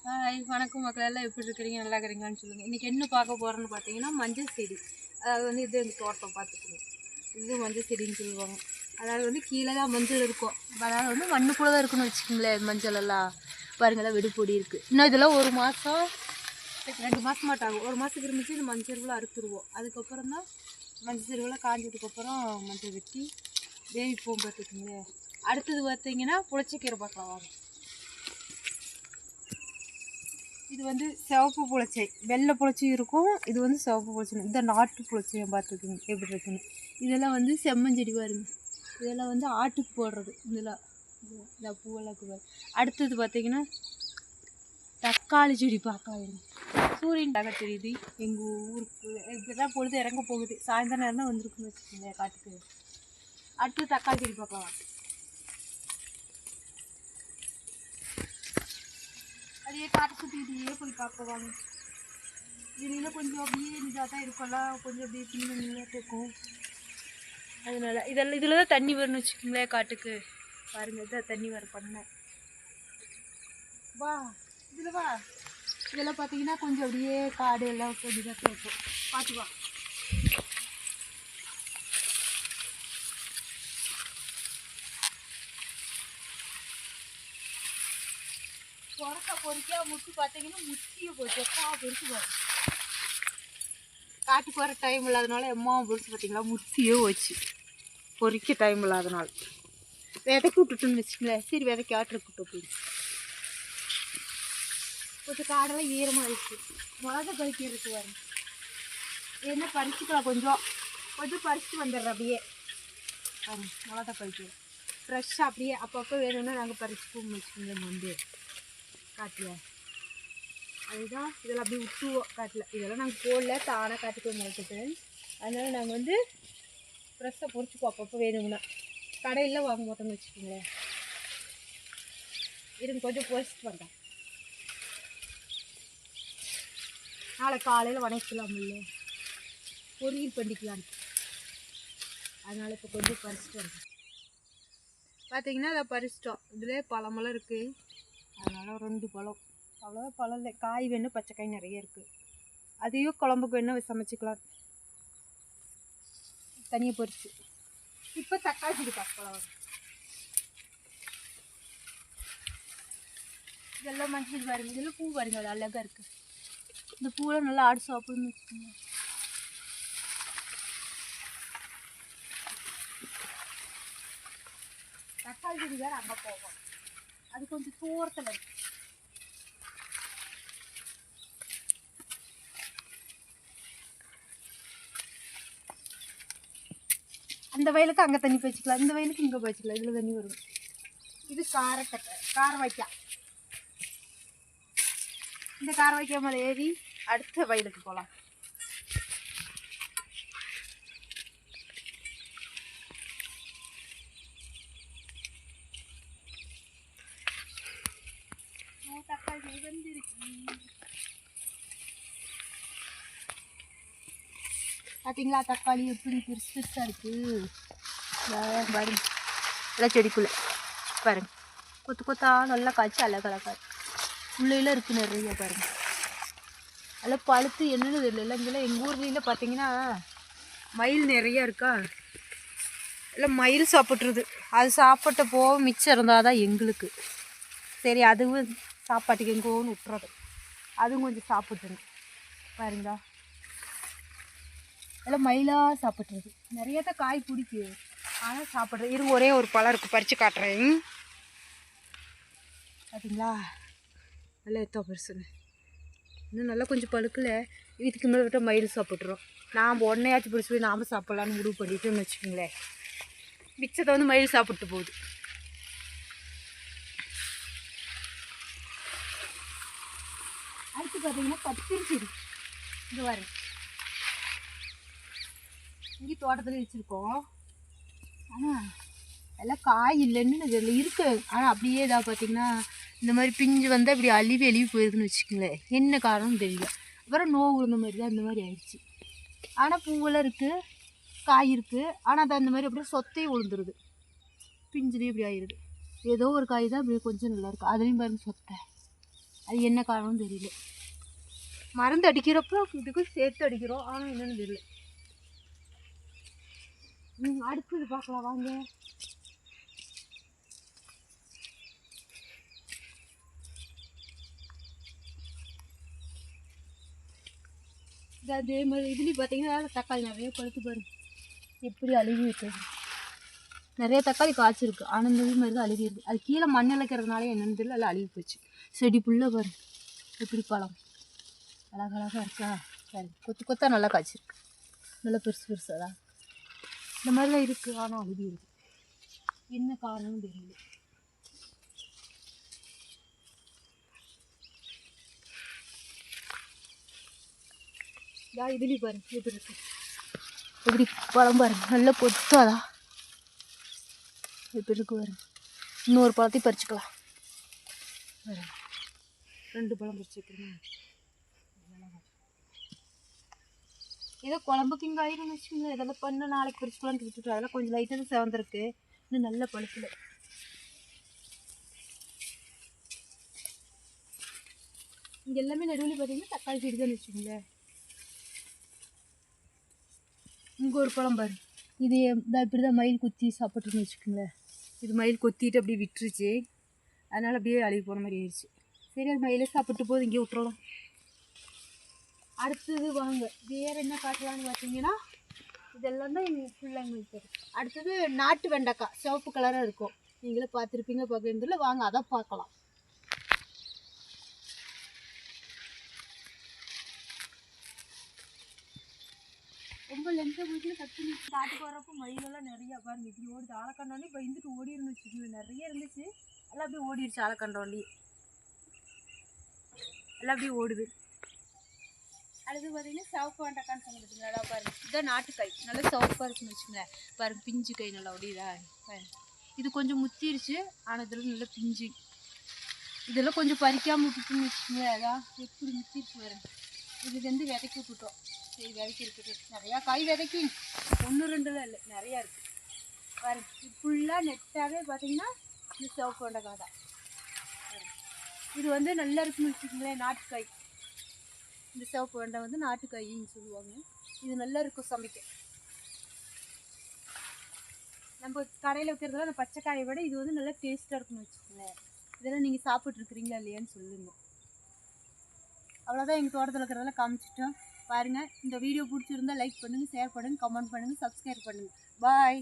Hi வணக்கம் மக்கள் எல்லாம் எப்படி இருக்கிறீங்க நல்லா இருக்கிறீங்களான்னு சொல்லுங்கள். இன்றைக்கி என்ன பார்க்க போகிறோன்னு பார்த்தீங்கன்னா மஞ்சள் செடி. அதாவது வந்து இது எங்கள் தோட்டம் பார்த்துக்கணும். இது மஞ்சள் செடின்னு சொல்லுவாங்க. அதாவது வந்து கீழே தான் மஞ்சள் இருக்கும். அதாவது வந்து மண்ணுக்குள்ளே தான் இருக்குன்னு வச்சுக்கோங்களேன். மஞ்சள் எல்லாம் பாருங்கள்லாம் வெடிப்பொடி இருக்குது. இன்னும் இதெல்லாம் 1 மாதம் 2 மாதம் மாட்டாகும். 1 மாதத்துக்கு இருந்துச்சு இந்த மஞ்சள் செருவெலாம் அறுத்துருவோம். அதுக்கப்புறம் தான் மஞ்சள் செருவெல்லாம் காஞ்சதுக்கப்புறம் மஞ்சள் வெட்டி வேவிப்போம் பார்த்துக்குங்களேன். அடுத்தது பார்த்தீங்கன்னா புளிச்சக்கீரை பார்க்கலாம் வாங்க. இது வந்து சிவப்பு புளிச்சை, வெள்ளை புளிச்சையும் இருக்கும். இது வந்து சிவப்பு புளிச்சை. இந்த நாட்டு புளிச்சையை பார்த்துக்குங்க எப்படி இருக்குன்னு. இதெல்லாம் வந்து செம்மஞ்செடி பாருங்க. இதெல்லாம் வந்து ஆட்டுக்கு போடுறது. இதெல்லாம் இந்த பூவெல்லாம். அடுத்தது பார்த்தீங்கன்னா தக்காளி செடி பார்க்கலாம். சூரியன் டாக தெரியுது. எங்கள் ஊருக்கு இப்படிதான் பொழுது இறங்க போகுது. சாயந்தரம் நேரம் தான் வந்துருக்குன்னு வச்சுக்கோங்க காட்டுக்கு. அடுத்தது தக்காளி செடி பார்க்கலாம். அதையே காட்டு சுற்றிக்கிட்டே போய் பார்க்குவாங்க. இதில் கொஞ்சம் அப்படியே இதாக தான் இருக்கும்ல, கொஞ்சம் அப்படியே பின்னாக இருக்கும். அதனால இதெல்லாம் இதில் தான் தண்ணி வரும்னு வச்சுக்கோங்களேன் காட்டுக்கு. பாருங்கள் இதான் தண்ணி வர பண்ண வா. இதில் வா. இதெல்லாம் பார்த்தீங்கன்னா கொஞ்சம் அப்படியே காடு எல்லாம் கொஞ்சம் தான் இருக்கும். பார்த்து வா. பொறக்கா பொறிக்கா முட்டி பார்த்தீங்கன்னா முட்டியை போச்சு. எப்பா பொறிச்சு போகும். காட்டுக்கு வர டைம் இல்லாதனால எம்மாவும் பொறிச்சு பார்த்தீங்களா முட்டியே போச்சு. பொறிக்க டைம் இல்லாதனால விதைக்கு விட்டுட்டுன்னு வச்சுங்களேன். சரி விதைக்கு ஆட்டுக்கு விட்டு போய் கொஞ்சம் காடெல்லாம் ஈரமாகிடுச்சு. மிளகா பறிக்கிறதுக்கு வரும். என்ன பறிச்சுக்கலாம். கொஞ்சம் கொஞ்சம் பறிச்சுட்டு வந்துடுறேன் அப்படியே. வரும் மிளகா பறிக்கிறோம் ஃப்ரெஷ்ஷாக அப்படியே. அப்பப்போ வேணும்னா நாங்கள் பறிச்சுப்போம் வச்சுக்கோங்களேன். வந்து காட்டில் அதுதான் இதெல்லாம் அப்படியே விட்டுருவோம் காட்டில். இதெல்லாம் நாங்கள் போடல, தானாக காட்டுக்கு முளைச்சிட்டு. அதனால் நாங்கள் வந்து ஃப்ரெஷ்ஷாக பொறிச்சிப்போம் அப்பப்போ வேணும்னா. கடையில் வாங்க மாட்டோம்னு வச்சுக்கோங்களேன். இருங்க கொஞ்சம் பொறிச்சிட்டு வந்தேன். நாளை காலையில் வணக்கலாம் இல்லை பொரியல் பண்ணிக்கலான்னு. அதனால் இப்போ கொஞ்சம் பறிச்சிட்டு வந்தேன். பார்த்தீங்கன்னா அதை பறிச்சிட்டோம். இதில் பழமெல்லாம் இருக்குது. அதனால் 2 பழம் அவ்வளோதான். பழம் இல்லை, காய் வேணும். பச்சைக்காய் நிறைய இருக்குது. அதையும் குழம்புக்கு வேணும் சமைச்சிக்கலாம் தனியாக பொரிச்சு. இப்போ தக்காளி செடி பார்க்கலாம். இதெல்லாம் மஞ்சள் பாருங்க. இதெல்லாம் பூ பாருங்க, அது அழகாக இருக்குது. இந்த பூவெல்லாம் நல்லா ஆடு சாப்பிடுன்னு வச்சுக்கோங்க. தக்காளி செடி வேறு அங்கே போகும். அது கொஞ்சம் தூரத்தில் இருக்கு. அந்த வயலுக்கு அங்கே தண்ணி பயிச்சிக்கலாம், இந்த வயலுக்கு இங்கே பயிச்சிக்கலாம். இதில் தண்ணி வரும். இது காரவாய்க்காய். இந்த காரவாய்க்காய் மேலே ஏறி அடுத்த வயலுக்கு போகலாம். தக்காளி வந்துருக்கு. பார்த்தீங்களா தக்காளி எப்படி பெருசு பெருசாக இருக்குது பாருங்க. எல்லாம் செடிக்குள்ளே பாருங்க. கொத்து கொத்தா நல்லா காய்ச்சி அழகழகா உள்ளையில் இருக்குது நிறைய பாருங்க. எல்லாம் பழுத்து என்னென்னு தெரியல. இங்கெல்லாம் எங்கள் ஊர்ல பார்த்தீங்கன்னா மயில் நிறையா இருக்கா. எல்லாம் மயில் சாப்பிட்றது. அது சாப்பிட்ட போக மிச்சம் இருந்தால் தான் எங்களுக்கு சரி. அதுவும் சாப்பாட்டுக்கு எங்கோன்னு விட்டுறது. அதுவும் கொஞ்சம் சாப்பிட்ருங்க பாருங்களா. எல்லாம் மயிலாக சாப்பிட்றது. நிறைய தான் காய் பிடிக்கும், ஆனால் சாப்பிட்றது. இது ஒரே ஒரு பழம் இருக்குது, பறித்து காட்டுறேன். பார்த்தீங்களா நல்லா எத்தோ பெருசுன்னு. இன்னும் நல்லா கொஞ்சம் பழுக்கல. இதுக்கு மேலே விட்டால் மயில் சாப்பிட்றோம். நாம் ஒன்றையாச்சும் பிடிச்சி போய் நாம் சாப்பிட்லான்னு முடிவு பண்ணிட்டோம்னு வச்சுக்கோங்களேன். மிச்சத்தை வந்து மயில் சாப்பிட்டு போகுது. அடுத்து பார்த்தீங்கன்னா கத்திரி செடி. இது பாருங்க, இங்கே தோட்டத்தில் வச்சுருக்கோம். ஆனால் எல்லாம் காய் இல்லைன்னு இதில் இருக்குது. ஆனால் அப்படியே இதாக பார்த்தீங்கன்னா இந்த மாதிரி பிஞ்சு வந்து அப்படி அழுவி போயிருக்குன்னு வச்சுக்கோங்களேன். என்ன காரணம்னு தெரியல. அப்புறம் நோவு விழுந்த மாதிரி தான் இந்த மாதிரி ஆயிடுச்சு. ஆனால் பூவெல்லாம் இருக்குது, காய் இருக்குது. ஆனால் அது அந்த மாதிரி அப்படியே சொத்தையும் விழுந்துருது. பிஞ்சுலேயும் இப்படி ஆயிடுது. ஏதோ ஒரு காய் தான் அப்படியே கொஞ்சம் நல்லாயிருக்கு. அதுலேயும் பாருங்கள் சொத்தை. அது என்ன காரணம்னு தெரியல. மருந்து அடிக்கிறப்போ இதுக்கு சேர்த்து அடிக்கிறோம், ஆனால் என்னென்னு தெரியல. அடுத்தது பார்க்கலாம் வாங்க. அதே மாதிரி இதுலேயும் பார்த்தீங்கன்னா தக்காளி நிறைய பழுத்து பாருங்க, எப்படி அழுகி இருக்குது. நிறைய தக்காளி காய்ச்சிருக்கு, ஆனால் இந்த மாதிரி தான் அழுகி இருக்குது. அது கீழே மண் இழைக்கிறதுனால என்னென்னு தெரியல, எல்லாம் அழுகி போச்சு. செடி புல்ல பாரு எப்படி பழம் அழகழகாக இருக்கா. சரி, கொத்து கொத்தாக நல்லா காய்ச்சிருக்கு, நல்லா பெருசு பெருசாக தான் இந்த மாதிரி தான் இருக்குது. ஆனால் அழுகி இருக்குது, என்ன காரணம்னு தெரியல. இதுலேயும் பாருங்க எப்படி இருக்கு, எப்படி பழம் பாருங்க, நல்லா கொத்தாதா எப்படி இருக்கு பாருங்க. இன்னொரு பழத்தையும் பறிச்சுக்கலாம். 2 பழம் பறிச்சுக்கிறேன். ஏதோ குழம்புக்கு இங்கே ஆயிரம் வச்சுக்கோங்களேன். இதெல்லாம் பண்ண நாளைக்கு பறிச்சுக்கலான்னு விட்டுட்டு அதெல்லாம் கொஞ்சம் லைட்டாக தான் செவந்திருக்கு, இன்னும் நல்ல பழுக்கல. இங்கே எல்லாமே நடுவில் பார்த்தீங்கன்னா தக்காளி செடி தான் வச்சுக்கோங்களேன். இங்கே ஒரு பழம் பாரு, இது இப்படி தான் மயில் கொத்தி சாப்பிட்டுன்னு வச்சுக்கோங்களேன். இது மயில் கொத்திட்டு அப்படியே விட்டுருச்சு, அதனால் அப்படியே அழுகி போன மாதிரி ஆயிடுச்சு. சரி, அது மயிலே சாப்பிட்டு போது இங்கே விட்டுறலாம். அடுத்தது வாங்க வேறு என்ன காட்டலான்னு பார்த்தீங்கன்னா, இதெல்லாம் தான் எங்கள் பிள்ளைங்களுக்கு தெரியும். அடுத்தது நாட்டு வெண்டைக்காய் சிவப்பு கலராக இருக்கும், நீங்களே பார்த்துருப்பீங்க. பார்க்குறதுல வாங்க அதை பார்க்கலாம். ரொம்ப லென்த்தாக போயிட்டு கட் பண்ணி காட்டுக்கு வரப்போ மயிலெல்லாம் நிறையா பாருங்க இப்படி ஓடுது. ஆளைக்கண்டானே பயந்துட்டு ஓடி இருந்துச்சு, நிறைய இருந்துச்சு, எல்லாம் அப்படியே ஓடிடுச்சு. ஆளைக்கண்டோண்டி எல்லாம் அப்படியே ஓடுது. அடுத்து பார்த்தீங்கன்னா சிவப்பு வெண்டைக்கான்னு சொல்லிட்டுங்க, நல்லா பாருங்க. இதுதான் நாட்டுக்காய், நல்லா சிவப்பாக இருக்குன்னு வச்சுங்க. பாருங்க பிஞ்சு காய் நல்லா ஒடிதா பாருங்க. இது கொஞ்சம் முத்திருச்சு, ஆனால் இதெல்லாம் நல்லா பிஞ்சு. இதெல்லாம் கொஞ்சம் பறிக்காமல் விட்டுட்டுன்னு வச்சுக்கோங்க. அதான் எப்படி முத்திருச்சு பாருங்க. இது வந்து விதைக்கி விட்டுட்டோம். சரி, விதைக்கி இருக்குது. நிறையா காய் விதைக்கி 1 2 இல்லை, நிறையா இருக்குது பாருங்க. இது ஃபுல்லாக நெட்டாகவே பார்த்தீங்கன்னா இந்த சிவப்பு வெண்டைக்காய் தான். இது வந்து நல்லா இருக்குன்னு வச்சுக்கோங்களேன், நாட்டுக்காய். இந்த சிவப்பு வெண்டை வந்து நாட்டுக்காயின்னு சொல்லுவாங்க. இது நல்லா இருக்கும் சமைக்க. நம்ம கடையில் வைக்கிறதுலாம் அந்த பச்சைக்காயை விட இது வந்து நல்லா டேஸ்ட்டாக இருக்குன்னு வச்சுக்கோங்களேன். இதெல்லாம் நீங்கள் சாப்பிட்ருக்குறீங்களா இல்லையான்னு சொல்லுங்கள். அவ்வளோதான், எங்கள் தோட்டத்தில் இருக்கிறதெல்லாம் காமிச்சிட்டோம் பாருங்கள். இந்த வீடியோ பிடிச்சிருந்தா லைக் பண்ணுங்கள், ஷேர் பண்ணுங்கள், கமெண்ட் பண்ணுங்கள், சப்ஸ்கிரைப் பண்ணுங்கள். பாய்.